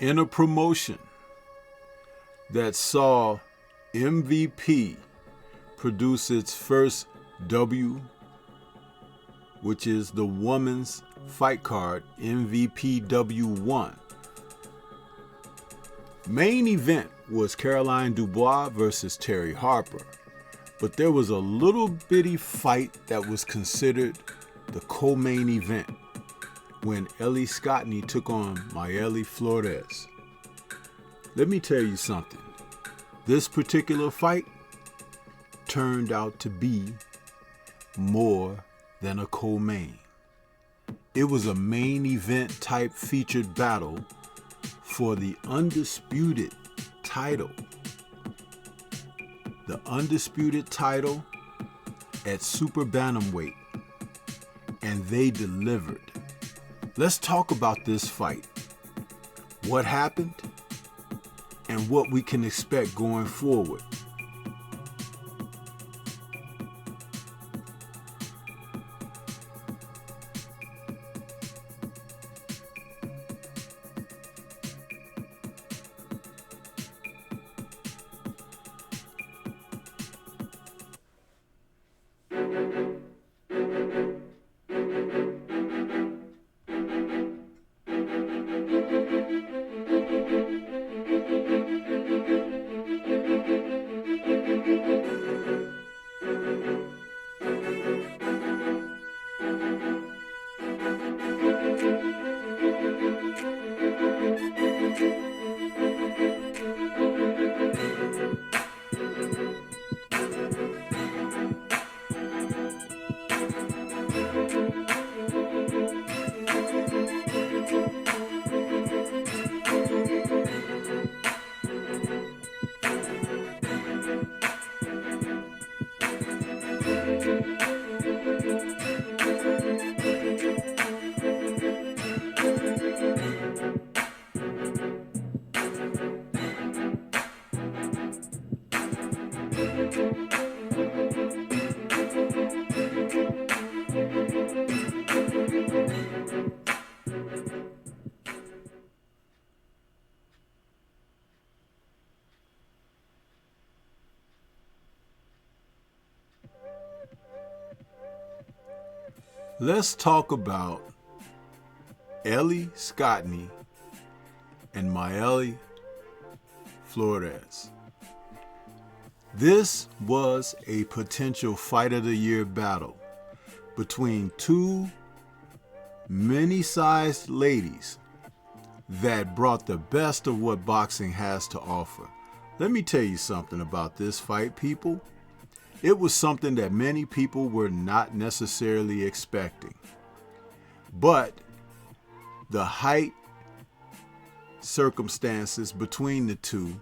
in a promotion that saw MVP produce its first W, which is the woman's fight card, MVP W1. Main event was Caroline Dubois versus Terry Harper, but there was a little bitty fight that was considered the co-main event when Ellie Scotney took on Mayelli Flores. Let me tell you something. This particular fight turned out to be more than a co-main. It was a main event type featured battle for the undisputed title. The undisputed title at Super Bantamweight. And they delivered. Let's talk about this fight. What happened and what we can expect going forward. Let's talk about Ellie Scotney and Mayelli Flores. This was a potential Fight of the Year battle between two many-sized ladies that brought the best of what boxing has to offer. Let me tell you something about this fight, people. It was something that many people were not necessarily expecting. But the height circumstances between the two,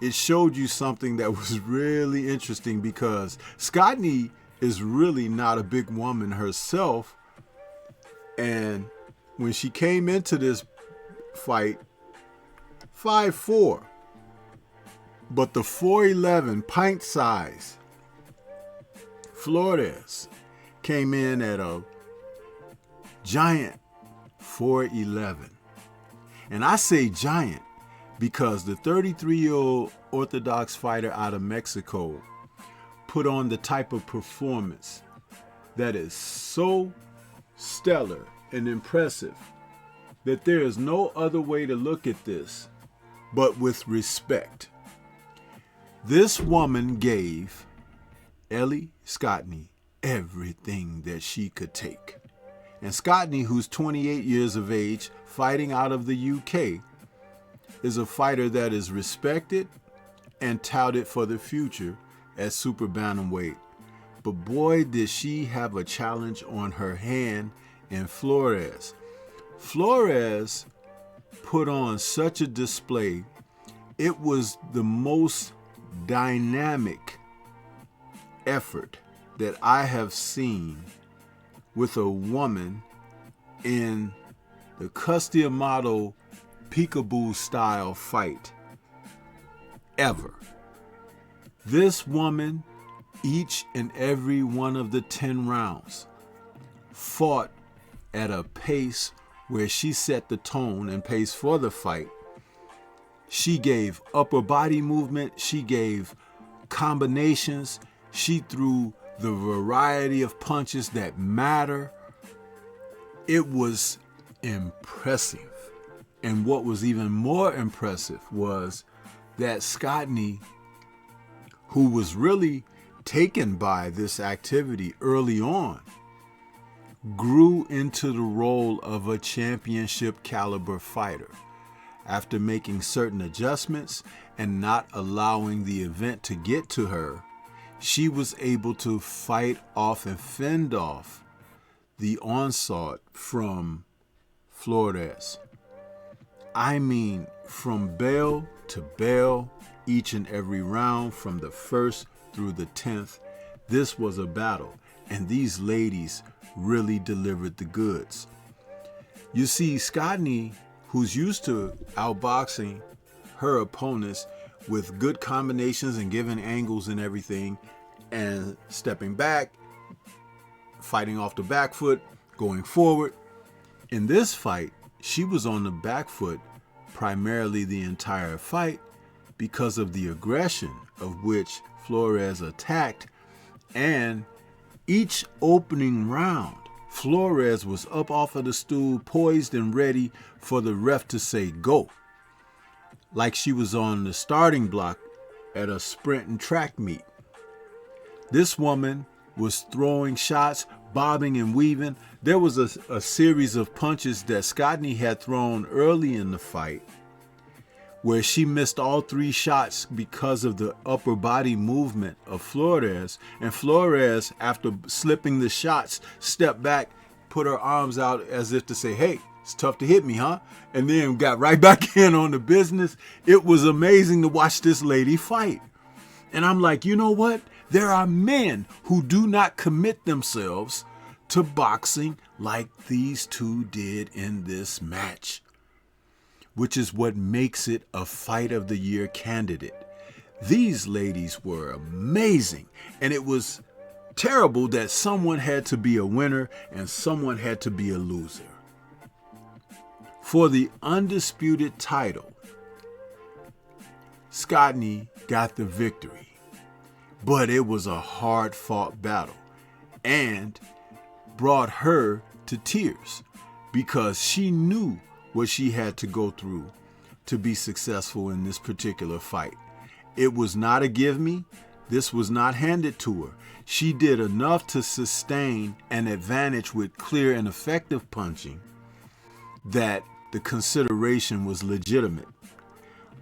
it showed you something that was really interesting because Scotney is really not a big woman herself. And when she came into this fight, 5'4", but the 4'11" pint size Flores came in at a giant 4'11". And I say giant because the 33-year-old Orthodox fighter out of Mexico put on the type of performance that is so stellar and impressive that there is no other way to look at this but with respect. This woman gave Ellie Scotney everything that she could take. And Scotney, who's 28 years of age, fighting out of the UK, is a fighter that is respected and touted for the future at Super Bantamweight. But boy, did she have a challenge on her hand in Flores. Flores put on such a display. It was the most dynamic effort that I have seen with a woman in the Customato peekaboo style fight ever. This woman, each and every one of the 10 rounds, fought at a pace where she set the tone and pace for the fight. She gave upper body movement. She gave combinations. She threw the variety of punches that matter. It was impressive. And what was even more impressive was that Scotney, who was really taken by this activity early on, grew into the role of a championship caliber fighter. After making certain adjustments and not allowing the event to get to her, she was able to fight off and fend off the onslaught from Flores. I mean, from bell to bell, each and every round, from the 1st through the 10th, this was a battle, and these ladies really delivered the goods. You see, Scotney, who's used to outboxing her opponents with good combinations and giving angles and everything, and stepping back, fighting off the back foot, going forward. In this fight, she was on the back foot primarily the entire fight because of the aggression of which Flores attacked, and each opening round, Flores was up off of the stool, poised and ready for the ref to say go, like she was on the starting block at a sprint and track meet. This woman was throwing shots, bobbing and weaving. There was a series of punches that Scotney had thrown early in the fight where she missed all 3 shots because of the upper body movement of Flores. And Flores, after slipping the shots, stepped back, put her arms out as if to say, hey, it's tough to hit me, huh? And then got right back in on the business. It was amazing to watch this lady fight. And I'm like, you know what? There are men who do not commit themselves to boxing like these two did in this match, which is what makes it a Fight of the Year candidate. These ladies were amazing, and it was terrible that someone had to be a winner and someone had to be a loser. For the undisputed title, Scotney got the victory. But it was a hard-fought battle and brought her to tears because she knew what she had to go through to be successful in this particular fight. It was not a give me. This was not handed to her. She did enough to sustain an advantage with clear and effective punching that the consideration was legitimate.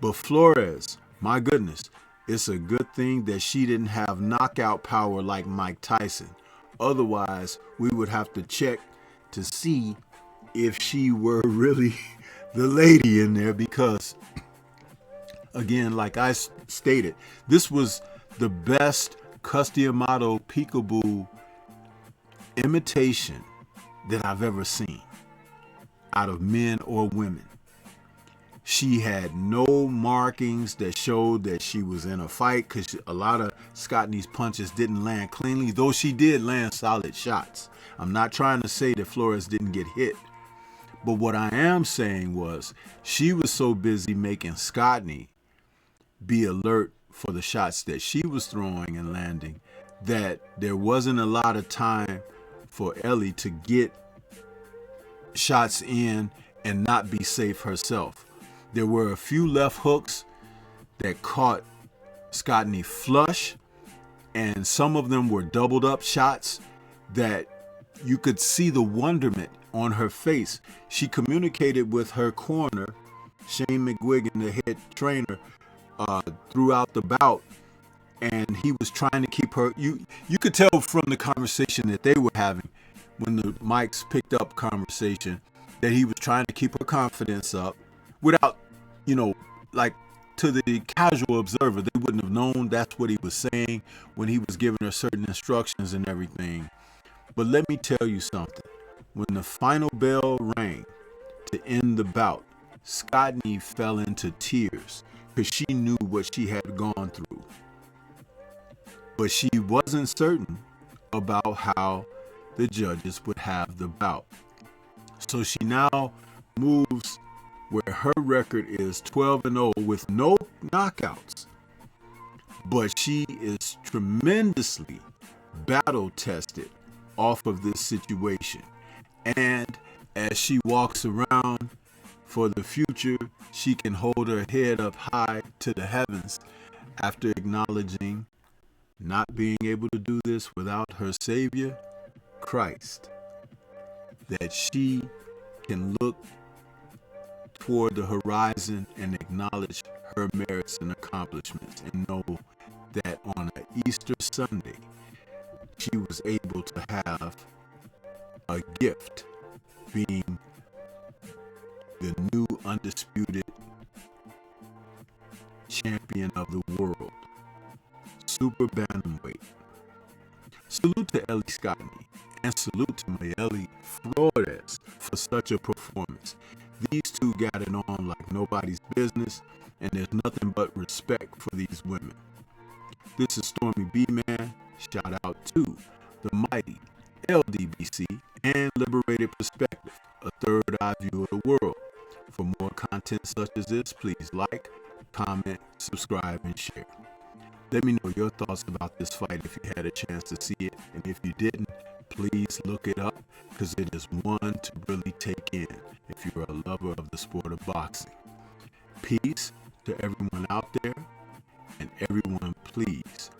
But Flores, my goodness, it's a good thing that she didn't have knockout power like Mike Tyson. Otherwise, we would have to check to see if she were really the lady in there because, again, like I stated, this was the best Customato peekaboo imitation that I've ever seen out of men or women. She had no markings that showed that she was in a fight because a lot of Scotney's punches didn't land cleanly, though she did land solid shots. I'm not trying to say that Flores didn't get hit, but what I am saying was she was so busy making Scotney be alert for the shots that she was throwing and landing that there wasn't a lot of time for Ellie to get shots in and not be safe herself. There were a few left hooks that caught Scotney flush, and some of them were doubled up shots that you could see the wonderment on her face. She communicated with her corner, Shane McGuigan, the head trainer, throughout the bout, and he was trying to keep her. You could tell from the conversation that they were having when the mics picked up conversation that he was trying to keep her confidence up. Without, like to the casual observer, they wouldn't have known that's what he was saying when he was giving her certain instructions and everything. But let me tell you something. When the final bell rang to end the bout, Scotney fell into tears because she knew what she had gone through. But she wasn't certain about how the judges would have the bout. So she now moves where her record is 12-0 with no knockouts. But she is tremendously battle tested off of this situation. And as she walks around for the future, she can hold her head up high to the heavens after acknowledging not being able to do this without her Savior, Christ. That she can look toward the horizon and acknowledge her merits and accomplishments and know that on an Easter Sunday, she was able to have a gift being the new undisputed champion of the world, Super Bantamweight. Salute to Ellie Scotney and salute to Mayelli Flores for such a performance. These two got it on like nobody's business, and there's nothing but respect for these women. This is Stormy B-Man. Shout out to the mighty LDBC and Liberated Perspective, a third eye view of the world. For more content such as this, please like, comment, subscribe, and share. Let me know your thoughts about this fight if you had a chance to see it, and if you didn't, please look it up because it is one to really take in if you're a lover of the sport of boxing. Peace to everyone out there, and everyone please